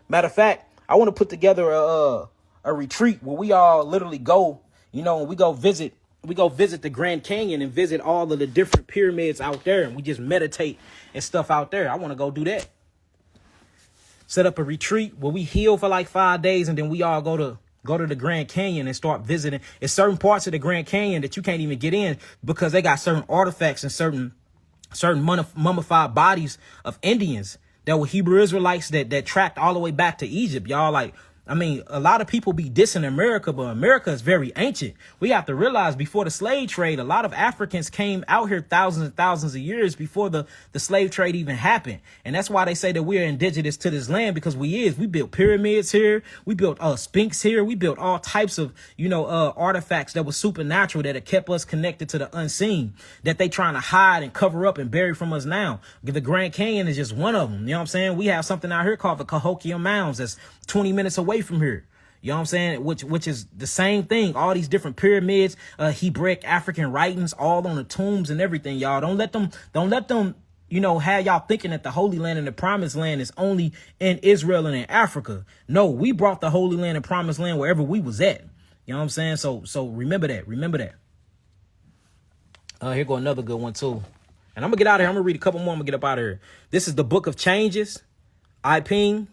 Matter of fact, I want to put together a retreat where we all literally go, you know, we go visit the Grand Canyon and visit all of the different pyramids out there. And we just meditate and stuff out there. I want to go do that. Set up a retreat where we heal for like 5 days. And then we all go to the Grand Canyon and start visiting. It's certain parts of the Grand Canyon that you can't even get in because they got certain artifacts and certain mummified bodies of Indians that were Hebrew Israelites that tracked all the way back to Egypt. Y'all, like, I mean, a lot of people be dissing America, but America is very ancient. We have to realize before the slave trade, a lot of Africans came out here thousands and thousands of years before the slave trade even happened. And that's why they say that we're indigenous to this land, because we built pyramids here. We built Sphinx here. We built all types of, artifacts that were supernatural that have kept us connected to the unseen that they trying to hide and cover up and bury from us now. The Grand Canyon is just one of them. You know what I'm saying? We have something out here called the Cahokia Mounds that's 20 minutes away from here. You know what I'm saying? Which is the same thing. All these different pyramids, Hebraic African writings, all on the tombs and everything, y'all. Don't let them, have y'all thinking that the Holy Land and the Promised Land is only in Israel and in Africa. No, we brought the Holy Land and Promised Land wherever we was at. You know what I'm saying? So remember that. Remember that. Here go another good one too. And I'm gonna get out of here. I'm gonna read a couple more. I'm gonna get up out of here. This is the Book of Changes. I Ping.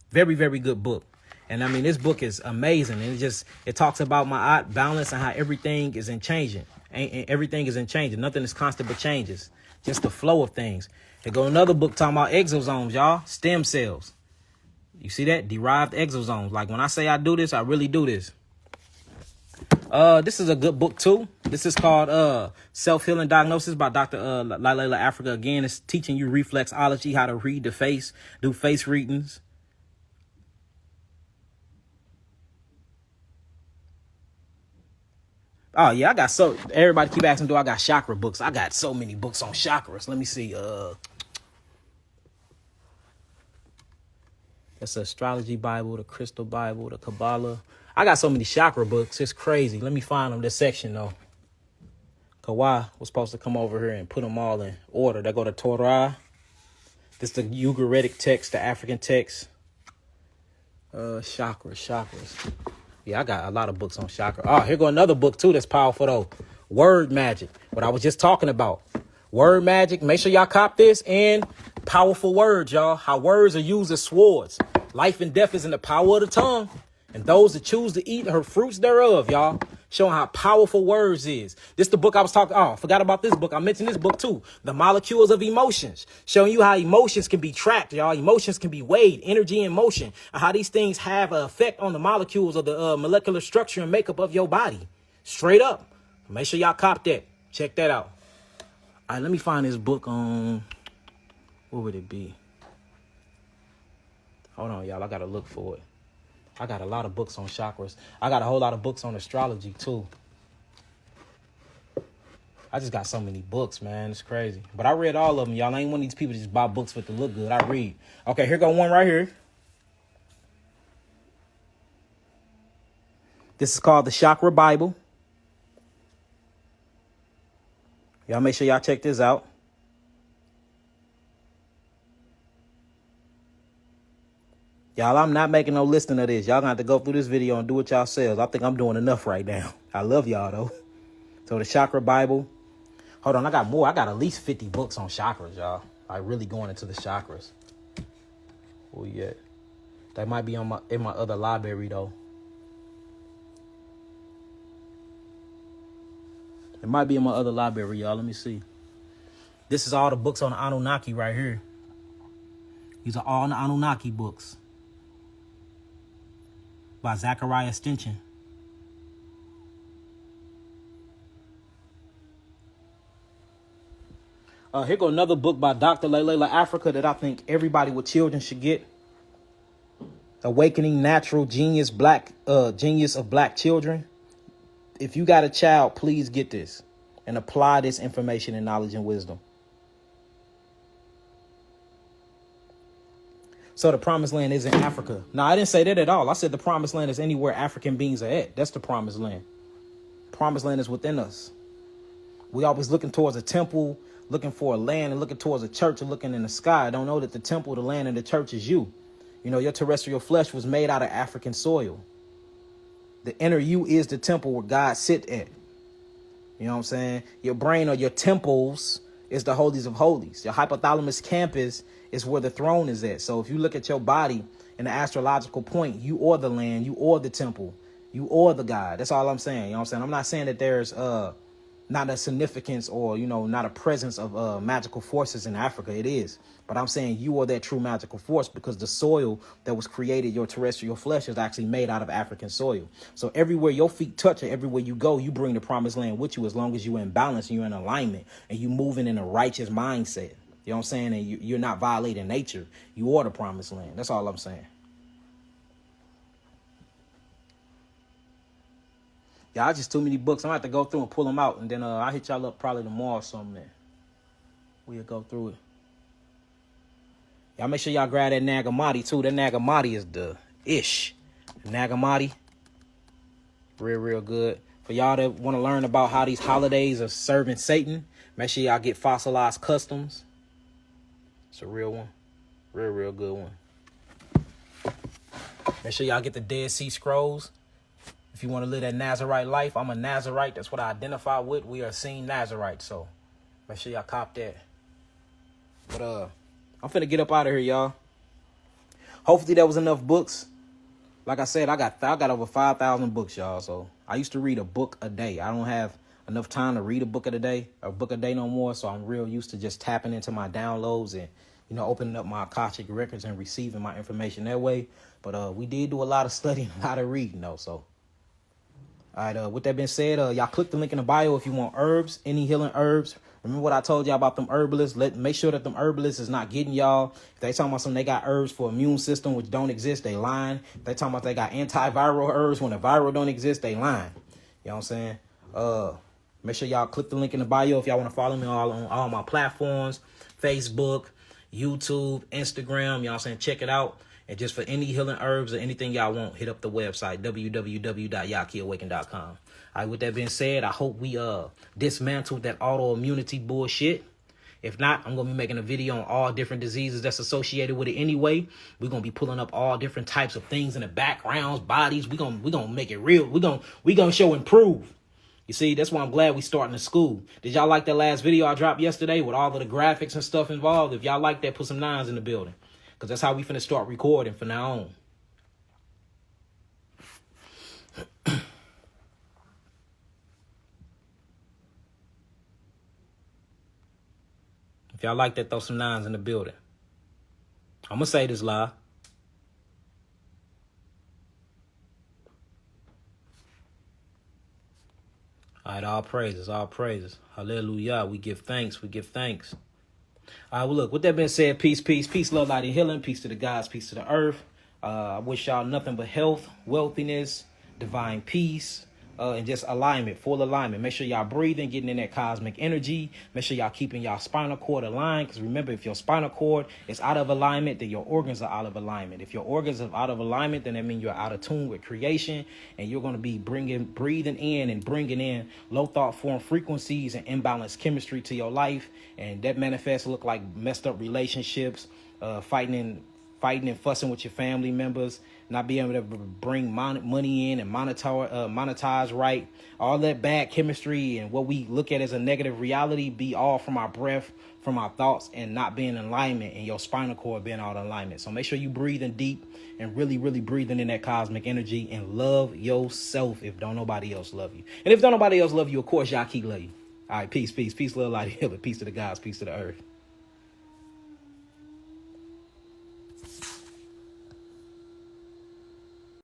Very, very good book. And I mean, this book is amazing. And it talks about my balance and how everything is in changing. Everything is in changing. Nothing is constant but changes. Just the flow of things. Here go another book talking about exosomes, y'all. Stem cells. You see that? Derived exosomes. Like when I say I do this, I really do this. This is a good book too. This is called Self-Healing Diagnosis by Dr. Layla Africa. Again, it's teaching you reflexology, how to read the face, do face readings. Oh yeah, everybody keep asking, do I got chakra books? I got so many books on chakras. Let me see. That's the Astrology Bible, the Crystal Bible, the Kabbalah. I got so many chakra books. It's crazy. Let me find them this section though. Kawhi was supposed to come over here and put them all in order. They go to Torah. This is the Ugaritic text, the African text. Chakras. Yeah, I got a lot of books on chakra. Oh, here go another book too that's powerful though. Word magic. What I was just talking about. Word magic. Make sure y'all cop this. And powerful words, y'all. How words are used as swords. Life and death is in the power of the tongue. And those that choose to eat her fruits thereof, y'all. Showing how powerful words is. This the book I was talking. Oh, forgot about this book. I mentioned this book too. The Molecules of Emotions. Showing you how emotions can be tracked, y'all. Emotions can be weighed. Energy and motion. And how these things have an effect on the molecules of the molecular structure and makeup of your body. Straight up. Make sure y'all cop that. Check that out. All right, let me find this book on. What would it be? Hold on, y'all. I got to look for it. I got a lot of books on chakras. I got a whole lot of books on astrology, too. I just got so many books, man. It's crazy. But I read all of them, y'all. I ain't one of these people that just buy books for it to look good. I read. Okay, here go one right here. This is called the Chakra Bible. Y'all make sure y'all check this out. Y'all, I'm not making no listing of this. Y'all gonna have to go through this video and do it yourselves. I think I'm doing enough right now. I love y'all, though. So the Chakra Bible. Hold on, I got more. I got at least 50 books on chakras, y'all. Like really going into the chakras. Oh, yeah. That might be in my other library, though. It might be in my other library, y'all. Let me see. This is all the books on the Anunnaki right here. These are all the Anunnaki books. By Zachariah Stinson. Here go another book by Dr. Layla Africa that I think everybody with children should get. Awakening Natural Genius of Black Children. If you got a child, please get this and apply this information and knowledge and wisdom. So the promised land is in Africa. No, I didn't say that at all. I said the promised land is anywhere African beings are at. That's the promised land. Promised land is within us. We always looking towards a temple, looking for a land, and looking towards a church, and looking in the sky. Don't know that the temple, the land, and the church is you. You know, your terrestrial flesh was made out of African soil. The inner you is the temple where God sit at. You know what I'm saying? Your brain or your temples is the holies of holies. Your hypothalamus campus is where the throne is at. So if you look at your body in the astrological point, you or the land, you or the temple, you or the God. That's all I'm saying. You know what I'm saying? I'm not saying that there's not a significance or, not a presence of magical forces in Africa. It is. But I'm saying you are that true magical force because the soil that was created, your terrestrial flesh, is actually made out of African soil. So everywhere your feet touch or everywhere you go, you bring the promised land with you as long as you're in balance and you're in alignment and you moving in a righteous mindset. You know what I'm saying? And you're not violating nature. You are the promised land. That's all I'm saying. Yeah, I just too many books. I'm going to have to go through and pull them out. And then I'll hit y'all up probably tomorrow or something. Then we'll go through it. Y'all make sure y'all grab that Nagamati too. That Nagamati is the ish. Nagamati. Real good. For y'all that want to learn about how these holidays are serving Satan, make sure y'all get Fossilized Customs. It's a real one. Real good one. Make sure y'all get the Dead Sea Scrolls. If you want to live that Nazarite life, I'm a Nazarite. That's what I identify with. We are seen Nazarite. So make sure y'all cop that. But I'm finna get up out of here, y'all. Hopefully that was enough books. Like I said, I got over 5,000 books, y'all. So I used to read a book a day. I don't have enough time to read a book a day no more. So I'm real used to just tapping into my downloads and, opening up my Akashic records and receiving my information that way. But we did do a lot of studying, a lot of reading, though. So, all right, with that being said, y'all click the link in the bio if you want herbs, any healing herbs. Remember what I told y'all about them herbalists? Make sure that them herbalists is not getting y'all. If they talking about something, they got herbs for immune system, which don't exist, they lying. If they talking about they got antiviral herbs when the viral don't exist, they lying. You know what I'm saying? Make sure y'all click the link in the bio if y'all want to follow me on all my platforms, Facebook, YouTube, Instagram. You know what I'm saying? Check it out. And just for any healing herbs or anything y'all want, hit up the website, www.yakiawaken.com. All right, with that being said, I hope we dismantled that autoimmunity bullshit. If not, I'm going to be making a video on all different diseases that's associated with it anyway. We're going to be pulling up all different types of things in the backgrounds, bodies. We're going to make it real. We're going to show and prove. You see, that's why I'm glad we starting the school. Did y'all like that last video I dropped yesterday with all of the graphics and stuff involved? If y'all like that, put some nines in the building. Because that's how we finna start recording from now on. If y'all like that, throw some nines in the building. I'm going to say this live. All right, all praises, all praises. Hallelujah. We give thanks, we give thanks. All right, well, look, with that being said, peace, love, light, and healing. Peace to the gods, peace to the earth. I wish y'all nothing but health, wealthiness, divine peace, and just alignment, full alignment. Make sure y'all breathing, getting in that cosmic energy. Make sure y'all keeping y'all spinal cord aligned. Because remember, if your spinal cord is out of alignment, then your organs are out of alignment. If your organs are out of alignment, then that means you're out of tune with creation. And you're going to be breathing in and bringing in low thought form frequencies and imbalanced chemistry to your life. And that manifests look like messed up relationships, fighting and fussing with your family members, not being able to bring money in and monetize right. All that bad chemistry and what we look at as a negative reality be all from our breath, from our thoughts, and not being in alignment, and your spinal cord being out of alignment. So make sure you breathing deep and really breathing in that cosmic energy, and love yourself if don't nobody else love you. And if don't nobody else love you, of course, y'all keep loving you. All right, peace, love, light, healing. Peace to the gods, peace to the earth.